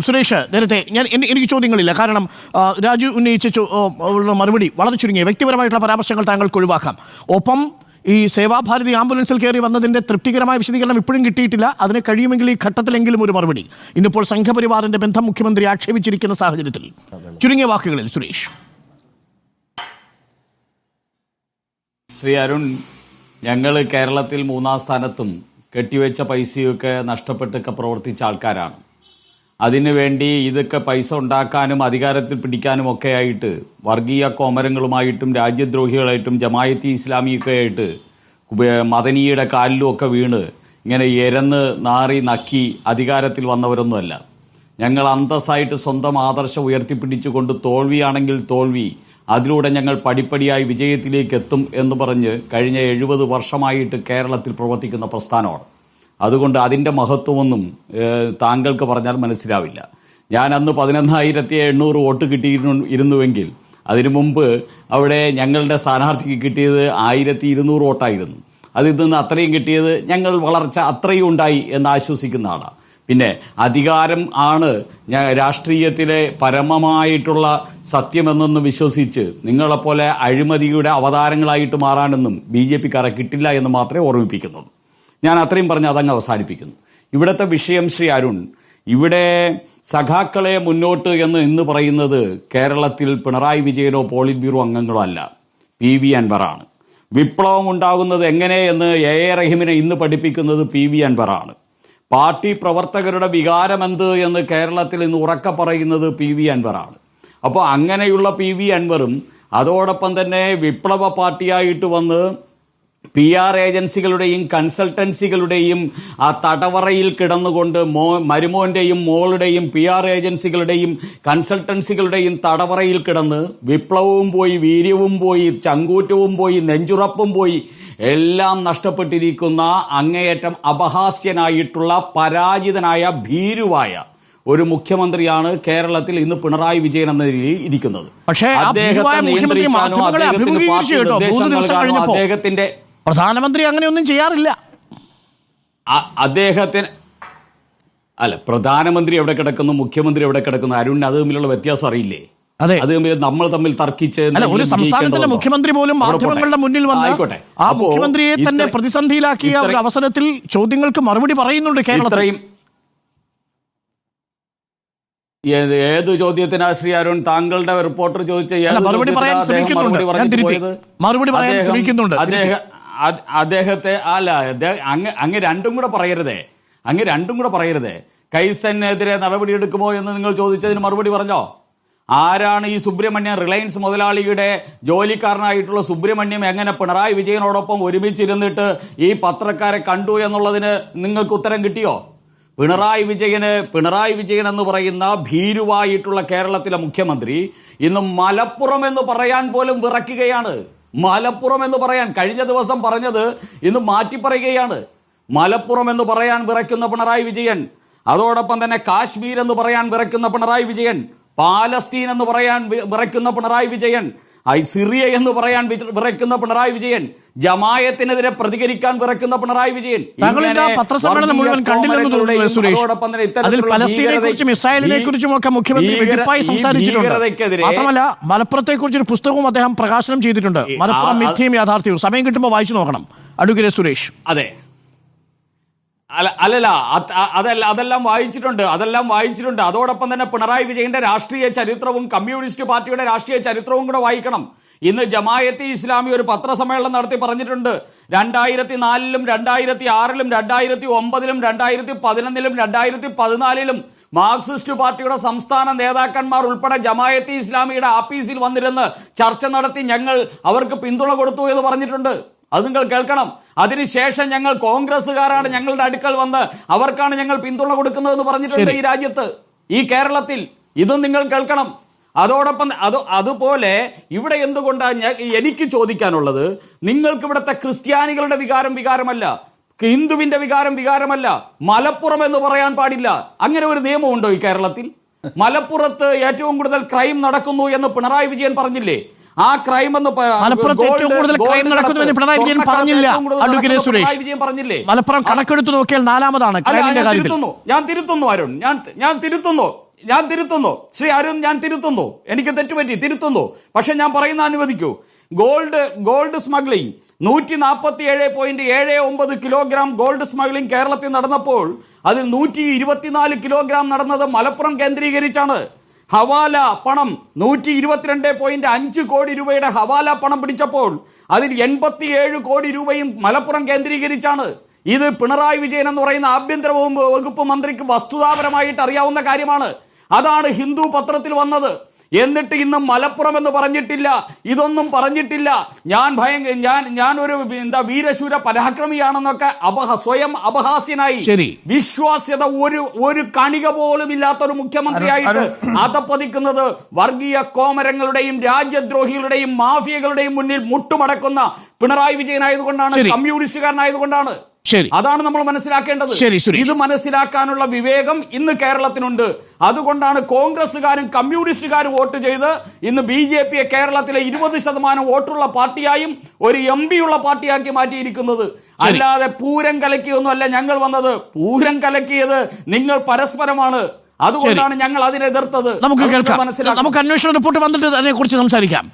സുരേഷ്, നേരത്തെ എനിക്ക് ചോദ്യങ്ങളില്ല. കാരണം രാജു ഉന്നയിച്ച മറുപടി വളരെ ചുരുങ്ങിയ വ്യക്തിപരമായിട്ടുള്ള പരാമർശങ്ങൾ താങ്കൾക്ക് ഒഴിവാക്കാം. ഒപ്പം ഈ സേവാഭാരതി ആംബുലൻസിൽ കയറി വന്നതിൻ്റെ തൃപ്തികരമായ വിശദീകരണം ഇപ്പോഴും കിട്ടിയിട്ടില്ല. അതിന് കഴിയുമെങ്കിൽ ഈ ഘട്ടത്തിലെങ്കിലും ഒരു മറുപടി. ഇന്നിപ്പോൾ സംഘപരിവാറിന്റെ ബന്ധം മുഖ്യമന്ത്രി ആക്ഷേപിച്ചിരിക്കുന്ന സാഹചര്യത്തിൽ ചുരുങ്ങിയ വാക്കുകളിൽ സുരേഷ്. ശ്രീ അരുൺ, ഞങ്ങൾ കേരളത്തിൽ 3-ാം സ്ഥാനത്തും കെട്ടിവെച്ച പൈസയൊക്കെ നഷ്ടപ്പെട്ടൊക്കെ പ്രവർത്തിച്ച ആൾക്കാരാണ്. അതിനുവേണ്ടി ഇതൊക്കെ പൈസ ഉണ്ടാക്കാനും അധികാരത്തിൽ പിടിക്കാനും ഒക്കെ ആയിട്ട് വർഗീയ കോമരങ്ങളുമായിട്ടും രാജ്യദ്രോഹികളായിട്ടും ജമായത്തി ഇസ്ലാമിയൊക്കെ ആയിട്ട് മദനിയുടെ കാലിലും ഒക്കെ വീണ് ഇങ്ങനെ എരന്ന് നാറി നക്കി അധികാരത്തിൽ വന്നവരൊന്നുമല്ല. ഞങ്ങൾ അന്തസ്സായിട്ട് സ്വന്തം ആദർശം ഉയർത്തിപ്പിടിച്ചുകൊണ്ട് തോൽവിയാണെങ്കിൽ തോൽവി, അതിലൂടെ ഞങ്ങൾ പടിപ്പടിയായി വിജയത്തിലേക്ക് എത്തും എന്ന് പറഞ്ഞ് കഴിഞ്ഞ 70 വർഷമായിട്ട് കേരളത്തിൽ പ്രവർത്തിക്കുന്ന പ്രസ്ഥാനമാണ്. അതുകൊണ്ട് അതിൻ്റെ മഹത്വമൊന്നും താങ്കൾക്ക് പറഞ്ഞാൽ മനസ്സിലാവില്ല. ഞാൻ അന്ന് 11,800 വോട്ട് കിട്ടിയിരുന്നുവെങ്കിൽ അതിനു മുമ്പ് അവിടെ ഞങ്ങളുടെ സ്ഥാനാർത്ഥിക്ക് കിട്ടിയത് 1,200 വോട്ടായിരുന്നു. അതിൽ നിന്ന് അത്രയും കിട്ടിയത് ഞങ്ങൾ വളർച്ച അത്രയും ഉണ്ടായി എന്ന് ആശ്വസിക്കുന്ന ആളാണ്. പിന്നെ അധികാരം ആണ് രാഷ്ട്രീയത്തിലെ പരമമായിട്ടുള്ള സത്യമെന്നൊന്ന് വിശ്വസിച്ച് നിങ്ങളെപ്പോലെ അഴിമതിയുടെ അവതാരങ്ങളായിട്ട് മാറാനൊന്നും BJP-ക്കാരെ കിട്ടില്ല എന്ന് മാത്രമേ ഓർമ്മിപ്പിക്കുന്നുള്ളൂ. ഞാൻ അത്രയും പറഞ്ഞ് അതങ്ങ് അവസാനിപ്പിക്കുന്നു. ഇവിടുത്തെ വിഷയം ശ്രീ അരുൺ, ഇവിടെ സഖാക്കളെ മുന്നോട്ട് എന്ന് പറയുന്നത് കേരളത്തിൽ പിണറായി വിജയനോ പോളിറ്റ് ബ്യൂറോ അംഗങ്ങളോ അല്ല, PV അൻവറാണ്. വിപ്ലവം ഉണ്ടാകുന്നത് എങ്ങനെയെന്ന് A.A. റഹീമിനെ ഇന്ന് പഠിപ്പിക്കുന്നത് PV അൻവറാണ്. പാർട്ടി പ്രവർത്തകരുടെ വികാരമെന്ത് എന്ന് കേരളത്തിൽ ഇന്ന് ഉറക്കെ പറയുന്നത് PV അൻവറാണ്. അപ്പോൾ അങ്ങനെയുള്ള PV അൻവറും അതോടൊപ്പം തന്നെ വിപ്ലവ പാർട്ടിയായിട്ട് വന്ന് PR ഏജൻസികളുടെയും കൺസൾട്ടൻസികളുടെയും ആ തടവറയിൽ കിടന്നുകൊണ്ട് മരുമോന്റെയും മോളുടെയും PR ഏജൻസികളുടെയും കൺസൾട്ടൻസികളുടെയും തടവറയിൽ കിടന്ന് വിപ്ലവവും പോയി, വീര്യവും പോയി, ചങ്കൂറ്റവും പോയി, നെഞ്ചുറപ്പും പോയി, എല്ലാം നഷ്ടപ്പെട്ടിരിക്കുന്ന അങ്ങേയറ്റം അപഹാസ്യനായിട്ടുള്ള പരാജിതനായ ഭീരുവായ ഒരു മുഖ്യമന്ത്രിയാണ് കേരളത്തിൽ ഇന്ന് പിണറായി വിജയൻ എന്ന രീതിയിൽ ഇരിക്കുന്നത്. അദ്ദേഹത്തെ നിയന്ത്രിക്കാനോ അദ്ദേഹത്തിന് പാർട്ടി നിർദ്ദേശം നൽകാനോ അദ്ദേഹത്തിന്റെ പ്രധാനമന്ത്രി അങ്ങനെയൊന്നും ചെയ്യാറില്ല. അദ്ദേഹത്തിന് പ്രധാനമന്ത്രി എവിടെ കിടക്കുന്നു, മുഖ്യമന്ത്രി എവിടെ കിടക്കുന്നു, അരുണിന് അത് തമ്മിലുള്ള വ്യത്യാസം അറിയില്ലേ? അത് നമ്മൾ തമ്മിൽ തർക്കിച്ച് ഒരു സംസ്ഥാനത്തിന്റെ മുഖ്യമന്ത്രി പോലും മാധ്യമങ്ങളുടെ മുന്നിൽ വന്ന് ആ മുഖ്യമന്ത്രിയെ തന്നെ പ്രതിസന്ധിയിലാക്കിയ ഒരു അവസരത്തിൽ ചോദ്യങ്ങൾക്ക് മറുപടി പറയുന്നുണ്ട് കേരളത്തിൽ. ഏത് ചോദ്യത്തിനാ ശ്രീ അരുൺ താങ്കളുടെ റിപ്പോർട്ടർ ചോദിച്ച അദ്ദേഹത്തെ അങ്ങ് രണ്ടും കൂടെ പറയരുതേ. കൈസനെതിരെ നടപടിയെടുക്കുമോ എന്ന് നിങ്ങൾ ചോദിച്ചതിന് മറുപടി പറഞ്ഞോ? ആരാണ് ഈ സുബ്രഹ്മണ്യം? റിലയൻസ് മുതലാളിയുടെ ജോലിക്കാരനായിട്ടുള്ള സുബ്രഹ്മണ്യം എങ്ങനെ പിണറായി വിജയനോടൊപ്പം ഒരുമിച്ചിരുന്നിട്ട് ഈ പത്രക്കാരെ കണ്ടു എന്നുള്ളതിന് നിങ്ങൾക്ക് ഉത്തരം കിട്ടിയോ? പിണറായി വിജയൻ എന്ന് പറയുന്ന ഭീരുവായിട്ടുള്ള കേരളത്തിലെ മുഖ്യമന്ത്രി ഇന്ന് മലപ്പുറം എന്ന് പറയാൻ പോലും വിറയ്ക്കുകയാണ്. മലപ്പുറം എന്ന് പറയാൻ കഴിഞ്ഞ ദിവസം പറഞ്ഞത് ഇന്ന് മാറ്റി പറയുകയാണ്. മലപ്പുറം എന്ന് പറയാൻ വിറയ്ക്കുന്ന പിണറായി വിജയൻ, അതോടൊപ്പം തന്നെ കാശ്മീർ എന്ന് പറയാൻ വിറയ്ക്കുന്ന പിണറായി വിജയൻ, പാലസ്തീൻ എന്ന് പറയാൻ വിറയ്ക്കുന്ന പിണറായി വിജയൻ, സിറിയ എന്ന് പറയാൻ വിറയ്ക്കുന്ന പിണറായി വിജയൻ, ജമായത്തിനെതിരെ പ്രതികരിക്കാൻ വിറയ്ക്കുന്ന പിണറായി വിജയൻ. പത്രസമ്മേളനം മുഴുവൻ കണ്ടില്ലെന്ന് തോന്നുന്നു സുരേഷ്. അതിൽ പലസ്തീനെക്കുറിച്ചും ഇസ്രായേലിനെക്കുറിച്ചും ഒക്കെ മുഖ്യമന്ത്രി വെടിപ്പായി സംസാരിച്ചിട്ടുണ്ട്. മാത്രമല്ല മലപ്പുറത്തെക്കുറിച്ച് ഒരു പുസ്തകവും അദ്ദേഹം പ്രകാശനം ചെയ്തിട്ടുണ്ട്, മലപ്പുറം മിഥ്യയും യാഥാർത്ഥ്യവും. സമയം കിട്ടുമ്പോൾ വായിച്ചു നോക്കണം അഡ്വക്കേറ്റ് സുരേഷ്. അതെല്ലാം വായിച്ചിട്ടുണ്ട്. അതോടൊപ്പം തന്നെ പിണറായി വിജയന്റെ രാഷ്ട്രീയ ചരിത്രവും കമ്മ്യൂണിസ്റ്റ് പാർട്ടിയുടെ രാഷ്ട്രീയ ചരിത്രവും കൂടെ വായിക്കണം. ഇന്ന് ജമായത്തെ ഇസ്ലാമി ഒരു പത്രസമ്മേളനം നടത്തി പറഞ്ഞിട്ടുണ്ട്, 2004-ലും 2006-ലും 2009-ലും 2011-ലും 2014-ലും മാർക്സിസ്റ്റ് പാർട്ടിയുടെ സംസ്ഥാന നേതാക്കന്മാർ ഉൾപ്പെടെ ജമായത്തെ ഇസ്ലാമിയുടെ ആഫീസിൽ വന്നിരുന്ന് ചർച്ച നടത്തി ഞങ്ങൾ അവർക്ക് പിന്തുണ കൊടുത്തു എന്ന് പറഞ്ഞിട്ടുണ്ട്. അത് നിങ്ങൾ കേൾക്കണം. അതിനുശേഷം ഞങ്ങൾ കോൺഗ്രസ്സുകാരാണ് ഞങ്ങളുടെ അടുക്കൽ വന്ന് അവർക്കാണ് ഞങ്ങൾ പിന്തുണ കൊടുക്കുന്നതെന്ന് പറഞ്ഞിട്ടുണ്ട് ഈ രാജ്യത്ത്, ഈ കേരളത്തിൽ. ഇതും നിങ്ങൾ കേൾക്കണം. അതോടൊപ്പം അതുപോലെ ഇവിടെ എന്തുകൊണ്ടാണ് എനിക്ക് ചോദിക്കാനുള്ളത്, നിങ്ങൾക്ക് ഇവിടുത്തെ ക്രിസ്ത്യാനികളുടെ വികാരമല്ല, ഹിന്ദുവിന്റെ വികാരമല്ല, മലപ്പുറം എന്ന് പറയാൻ പാടില്ല. അങ്ങനെ ഒരു നിയമമുണ്ടോ ഈ കേരളത്തിൽ? മലപ്പുറത്ത് ഏറ്റവും കൂടുതൽ ക്രൈം നടക്കുന്നു എന്ന് പിണറായി വിജയൻ പറഞ്ഞില്ലേ? ആ ക്രൈം എന്ന് മലപ്പുറം കണക്കെടുത്ത് നോക്കിയാൽ 4-ാമതാണ്. ഞാൻ തിരുത്തുന്നു അരുൺ, ഞാൻ തിരുത്തുന്നു. ഞാൻ തിരുത്തുന്നു ശ്രീ അരുൺ, ഞാൻ തിരുത്തുന്നു, എനിക്ക് തെറ്റുപറ്റി, തിരുത്തുന്നു. പക്ഷെ ഞാൻ പറയുന്ന അനുവദിക്കൂ. Gold smuggling 147.79 kilogram gold smuggling കേരളത്തിൽ നടന്നപ്പോൾ അതിൽ 124 കിലോഗ്രാം നടന്നത് മലപ്പുറം കേന്ദ്രീകരിച്ചാണ്. ഹവാല പണം 122.5 കോടി രൂപയുടെ ഹവാല പണം പിടിച്ചപ്പോൾ അതിൽ 87 കോടി രൂപയും മലപ്പുറം കേന്ദ്രീകരിച്ചാണ്. ഇത് പിണറായി വിജയൻ എന്ന് പറയുന്ന ആഭ്യന്തര വകുപ്പ് മന്ത്രിക്ക് വസ്തുതാപരമായിട്ട് അറിയാവുന്ന കാര്യമാണ്. അതാണ് ഹിന്ദു പത്രത്തിൽ വന്നത്. എന്നിട്ട് ഇന്ന് മലപ്പുറം എന്ന് പറഞ്ഞിട്ടില്ല, ഇതൊന്നും പറഞ്ഞിട്ടില്ല. ഞാൻ ഒരു വീരശൂര പരാക്രമിയാണെന്നൊക്കെ സ്വയം അപഹാസ്യനായി വിശ്വാസ്യത ഒരു കണിക പോലും ഇല്ലാത്ത ഒരു മുഖ്യമന്ത്രിയായിട്ട് അതപ്പതിക്കുന്നത് വർഗീയ കോമരങ്ങളുടെയും രാജ്യദ്രോഹികളുടെയും മാഫിയകളുടെയും മുന്നിൽ മുട്ടുമടക്കുന്ന പിണറായി വിജയനായതുകൊണ്ടാണ്, കമ്മ്യൂണിസ്റ്റുകാരനായതുകൊണ്ടാണ്. അതാണ് നമ്മൾ മനസ്സിലാക്കേണ്ടത്. ഇത് മനസ്സിലാക്കാനുള്ള വിവേകം ഇന്ന് കേരളത്തിനുണ്ട്. അതുകൊണ്ടാണ് കോൺഗ്രസുകാരും കമ്മ്യൂണിസ്റ്റുകാരും വോട്ട് ചെയ്ത് ഇന്ന് BJP കേരളത്തിലെ 20% വോട്ടുള്ള പാർട്ടിയായും ഒരു MP ഉള്ള പാർട്ടിയാക്കി മാറ്റിയിരിക്കുന്നത്. അല്ലാതെ പൂരം കലക്കിയൊന്നുമല്ല ഞങ്ങൾ വന്നത്. പൂരം കലക്കിയത് നിങ്ങൾ പരസ്പരമാണ്. അതുകൊണ്ടാണ് ഞങ്ങൾ അതിനെ എതിർത്തത്. നമുക്ക് അന്വേഷണ റിപ്പോർട്ട് വന്നിട്ട് അതിനെക്കുറിച്ച് സംസാരിക്കാം.